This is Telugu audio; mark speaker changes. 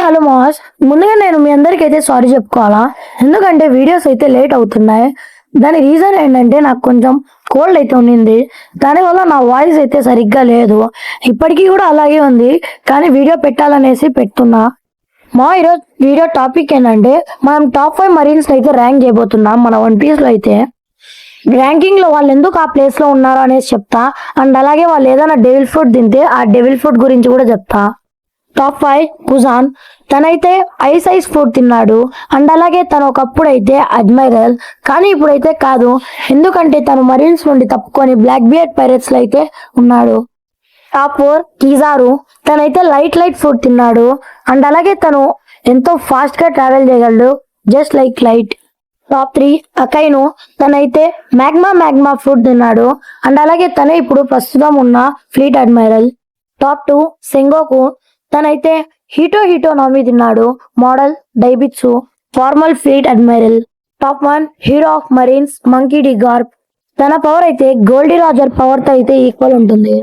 Speaker 1: హలో మాస్, ముందుగా నేను మీ అందరికైతే సారీ చెప్పుకోవాలా. ఎందుకంటే వీడియోస్ అయితే లేట్ అవుతున్నాయి. దాని రీజన్ ఏంటంటే నాకు కొంచెం కోల్డ్ అయితే ఉండింది. దానివల్ల నా వాయిస్ అయితే సరిగ్గా లేదు. ఇప్పటికీ కూడా అలాగే ఉంది, కానీ వీడియో పెట్టాలనేసి పెడుతున్నా. ఈరోజు వీడియో టాపిక్ ఏంటంటే మనం టాప్ 5 మరీన్స్ అయితే ర్యాంక్ చేయబోతున్నాం మన వన్ పీస్ లో. అయితే ర్యాంకింగ్ లో వాళ్ళు ఎందుకు ఆ ప్లేస్ లో ఉన్నారు అనేసి చెప్తా. అండ్ అలాగే వాళ్ళు ఏదైనా డెవిల్ ఫుడ్ తింటే ఆ డెవిల్ ఫుడ్ గురించి కూడా చెప్తా. టాప్ 5 కుజాన్. తనైతే ఐస్ ఫుడ్ తిన్నాడు. అండ్ అలాగే తను ఒకప్పుడు అయితే అడ్మైరల్, కానీ ఇప్పుడైతే కాదు. ఎందుకంటే తను మరీన్స్ నుండి తప్పుకొని బ్లాక్ బియర్డ్ పైరట్స్ లో అయితే ఉన్నాడు. టాప్ 4 కీజారు. తనైతే లైట్ ఫుడ్ తిన్నాడు. అండ్ అలాగే తను ఎంతో ఫాస్ట్ గా ట్రావెల్ చేయగలడు, జస్ట్ లైక్ లైట్. టాప్ 3 అకైను. తనైతే మ్యాగ్మా ఫుడ్ తిన్నాడు. అండ్ అలాగే తనే ఇప్పుడు ప్రస్తుతం ఉన్న ఫ్లీట్ అడ్మైరల్. టాప్ 2 సెంగోకు. తనైతే హీటో నామి తిన్నాడు. మోడల్ డైబిట్సు, former fleet admiral. Top 1 hero of marines Monkey D Garp. తన పవర్ అయితే గోల్డీ రాజర్ పవర్ తో అయితే ఈక్వల్ ఉంటుంది.